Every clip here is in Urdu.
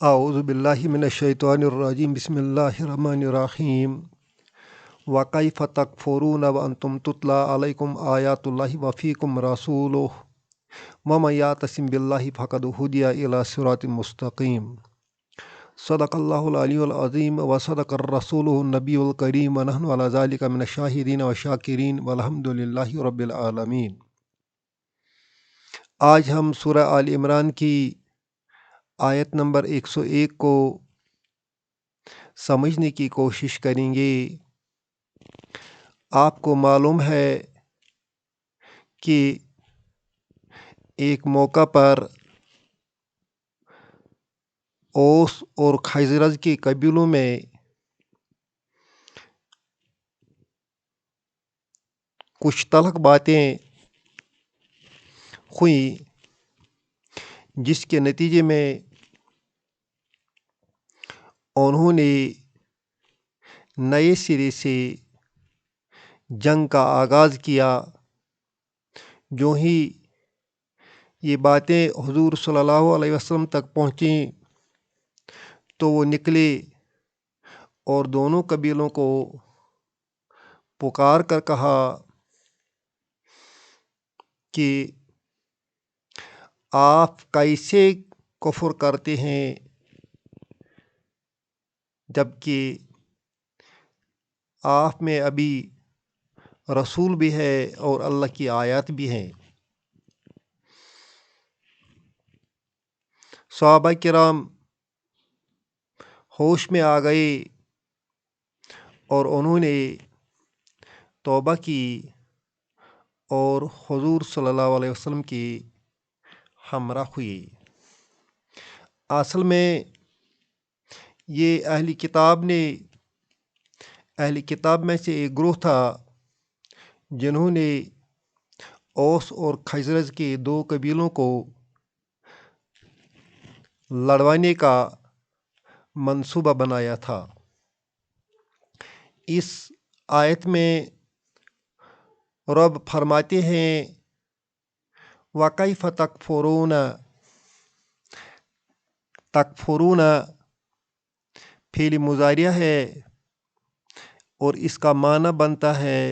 اعوذ باللہ من الشیطان الرجیم بسم اللہ الرحمن الرحیم وکیف تکفرون وانتم تتلی علیکم آیات اللہ وفیکم رسولہ ومن یعتصم باللہ فقد ہدی الی صراط مستقیم صدق اللہ العلی العظیم وصدق الرسول النبی الکریم ونحن علی ذلک من الشاہدین والشاکرین والحمد للہ رب العالمین۔ آج ہم سورہ آل عمران کی آیت نمبر 101 کو سمجھنے کی کوشش کریں گے۔ آپ کو معلوم ہے کہ ایک موقع پر اوس اور خزرج کے قبیلوں میں کچھ تلخ باتیں ہوئیں، جس کے نتیجے میں انہوں نے نئے سرے سے جنگ کا آغاز کیا۔ جو ہی یہ باتیں حضور صلی اللہ علیہ وسلم تک پہنچیں تو وہ نکلے اور دونوں قبیلوں کو پکار کر کہا کہ آپ کیسے کفر کرتے ہیں جبکہ آپ میں ابھی رسول بھی ہے اور اللہ کی آیات بھی ہیں۔ صحابہ کرام ہوش میں آ گئے اور انہوں نے توبہ کی اور حضور صلی اللہ علیہ وسلم کی ہمراہ ہوئی۔ اصل میں یہ اہل کتاب میں سے ایک گروہ تھا جنہوں نے اوس اور خزرج کے دو قبیلوں کو لڑوانے کا منصوبہ بنایا تھا۔ اس آیت میں رب فرماتے ہیں وَكَيْفَ تکفرون فعل مضارع ہے اور اس کا معنی بنتا ہے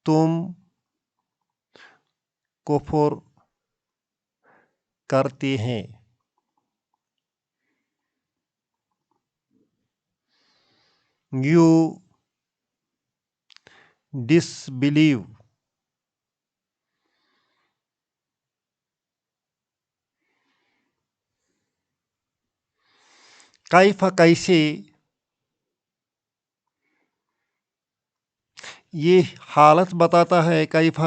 تم کفر کرتے ہیں۔ You disbelieve۔ کیف کیسے، یہ حالت بتاتا ہے کیف،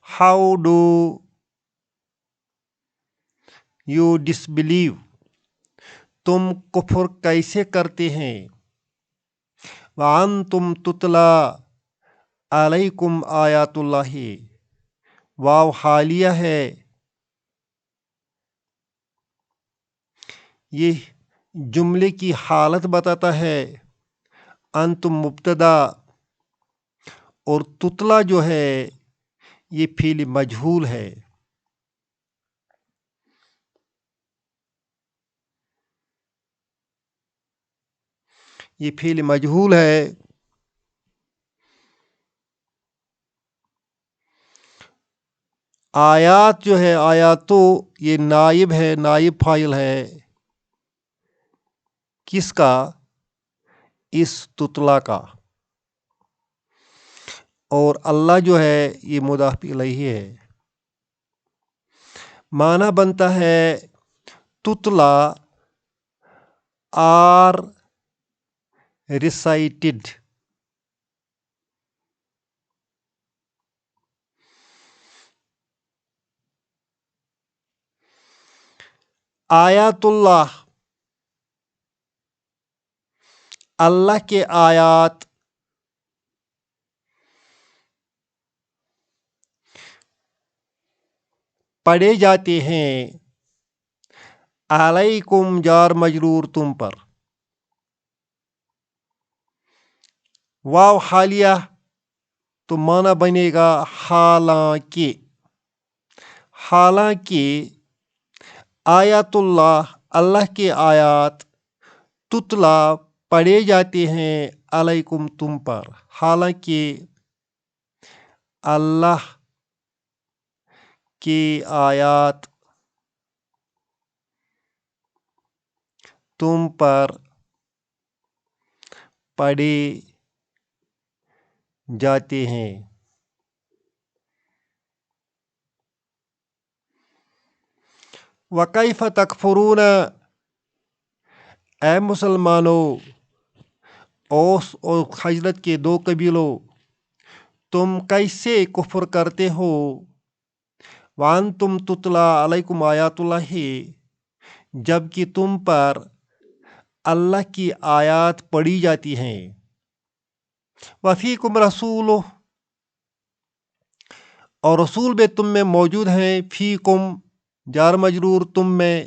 ہاؤ ڈو یو ڈسبلیو، تم کفر کیسے کرتے ہیں۔ وَأَنْتُمْ تُتْلَىٰ عَلَيْكُمْ آیات اللہ، واو حالیہ ہے، یہ جملے کی حالت بتاتا ہے۔ انتم مبتدا اور تتلا جو ہے یہ فعل مجہول ہے۔ یہ فعل مجہول ہے۔ آیات جو ہے آیاتو یہ نائب ہے، نائب فاعل ہے کس کا؟ اس تتلا کا، اور اللہ جو ہے یہ مضاف الیہ ہے۔ معنی بنتا ہے تتلا آر ریسائٹڈ۔ آیات اللہ، اللہ کے آیات پڑھے جاتے ہیں۔ علیکم جار مجرور تم پر، واو حالیہ تو معنی بنے گا حالانکہ، حالانکہ آیات اللہ اللہ کے آیات تتلا پڑھے جاتے ہیں علیکم تم پر، حالانکہ اللہ کے آیات تم پر پڑھے جاتے ہیں۔ وَكَيْفَ تَكْفُرُونَ، اے مسلمانوں، اوس اور خجرت کے دو قبیلوں، تم کیسے کفر کرتے ہو؟ وَأَنْتُمْ تُتْلَى عَلَيْكُمْ آیات اللہ، جبکہ تم پر اللہ کی آیات پڑھی جاتی ہیں۔ وَفِيكُمْ رَسُولُهُ، اور رسول بھی تم میں موجود ہیں۔ فیکم جار مجرور تم میں،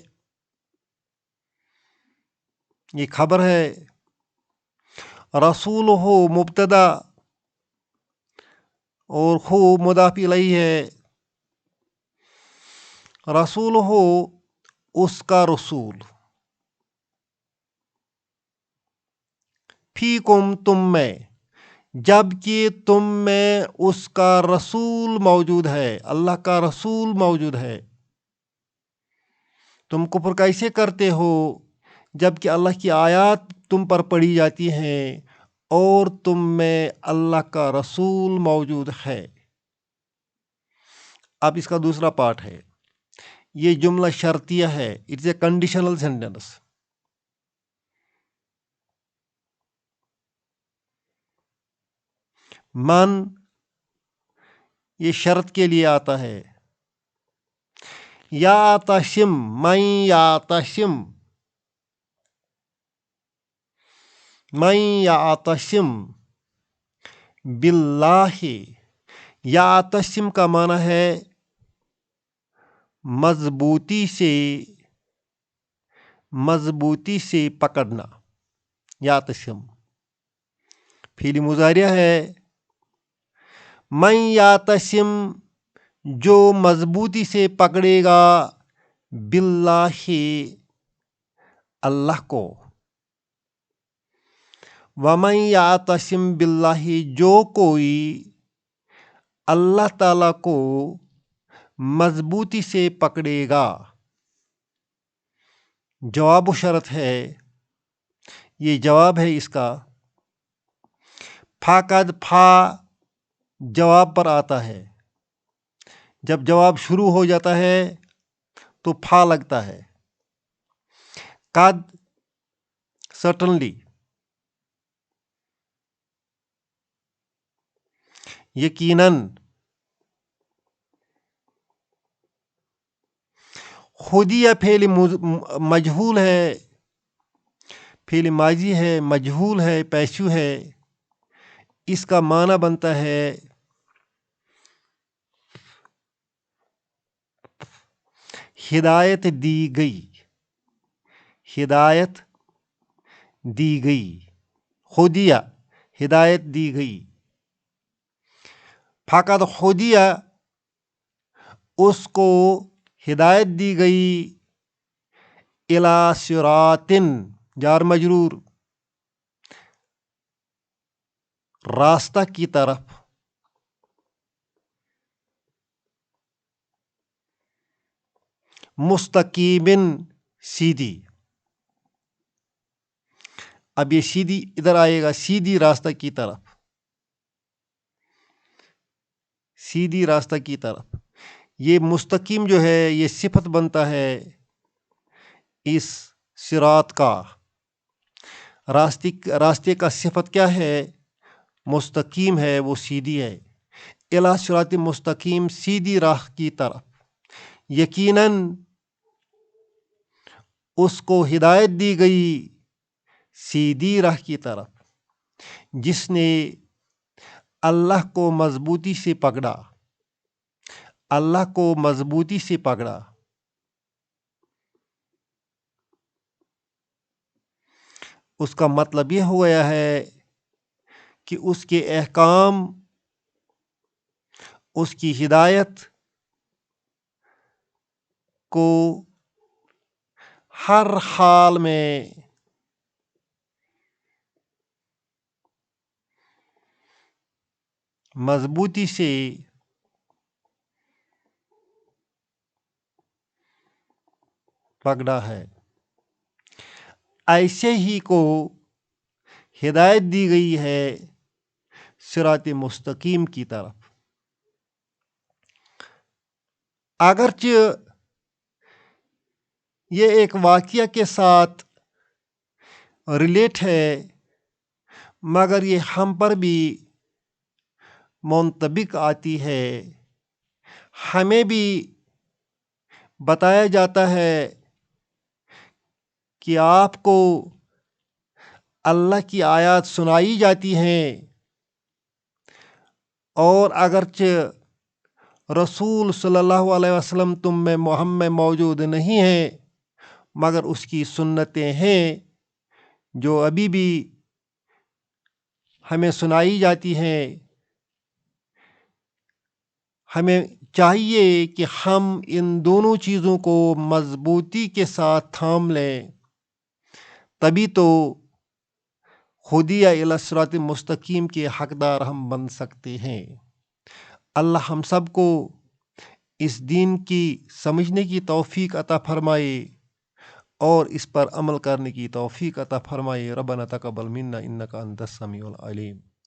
یہ خبر ہے۔ رسول ہو مبتدا اور ہو مضاف الیہ ہے۔ رسول ہو اس کا رسول، فیکم تم میں، جبکہ تم میں اس کا رسول موجود ہے، اللہ کا رسول موجود ہے۔ تم کفر کیسے کرتے ہو جبکہ اللہ کی آیات تم پر پڑھی جاتی ہیں اور تم میں اللہ کا رسول موجود ہے۔ اب اس کا دوسرا پارٹ ہے، یہ جملہ شرطیہ ہے، اٹس اے کنڈیشنل سینٹینس۔ من یہ شرط کے لیے آتا ہے۔ یعتصم، من یعتصم، من یعتصم باللہ، یعتصم کا معنی ہے مضبوطی سے پکڑنا۔ یعتصم فعل مضارع ہے۔ من یعتصم جو مضبوطی سے پکڑے گا، باللہ اللہ کو، ومن یعتصم باللہ جو کوئی اللہ تعالیٰ کو مضبوطی سے پکڑے گا۔ جواب و شرط ہے، یہ جواب ہے اس کا۔ فقد فا جواب پر آتا ہے، جب جواب شروع ہو جاتا ہے تو فا لگتا ہے۔ قد سرٹنلی، یقیناً۔ خودیہ فعل مجہول ہے، فعل ماضی ہے، مجہول ہے، پیشو ہے۔ اس کا معنی بنتا ہے ہدایت دی گئی، ہدایت دی گئی، خودیہ ہدایت دی گئی۔ فقط خودیہ اس کو ہدایت دی گئی، الی صراط جار مجرور راستہ کی طرف، مستقیم سیدھی۔ اب یہ سیدھی ادھر آئے گا، سیدھی راستہ کی طرف، سیدھی راستہ کی طرف۔ یہ مستقیم جو ہے یہ صفت بنتا ہے اس صراط کا۔ راستے کا صفت کیا ہے؟ مستقیم ہے، وہ سیدھی ہے۔ الی صراط مستقیم سیدھی راہ کی طرف۔ یقیناً اس کو ہدایت دی گئی سیدھی راہ کی طرف، جس نے اللہ کو مضبوطی سے پکڑا، اللہ کو مضبوطی سے پکڑا۔ اس کا مطلب یہ ہو گیا ہے کہ اس کے احکام، اس کی ہدایت کو ہر حال میں مضبوطی سے پکڑا ہے، ایسے ہی کو ہدایت دی گئی ہے صراط مستقیم کی طرف۔ اگرچہ یہ ایک واقعہ کے ساتھ ریلیٹ ہے، مگر یہ ہم پر بھی منطبق آتی ہے۔ ہمیں بھی بتایا جاتا ہے کہ آپ کو اللہ کی آیات سنائی جاتی ہیں، اور اگرچہ رسول صلی اللہ علیہ وسلم تم میں محمد موجود نہیں ہیں، مگر اس کی سنتیں ہیں جو ابھی بھی ہمیں سنائی جاتی ہیں۔ ہمیں چاہیے کہ ہم ان دونوں چیزوں کو مضبوطی کے ساتھ تھام لیں، تبھی تو ہدی الی صراط مستقیم کے حقدار ہم بن سکتے ہیں۔ اللہ ہم سب کو اس دین کی سمجھنے کی توفیق عطا فرمائے اور اس پر عمل کرنے کی توفیق عطا فرمائے۔ ربنا تقبل منا انک انت السمیع العلیم۔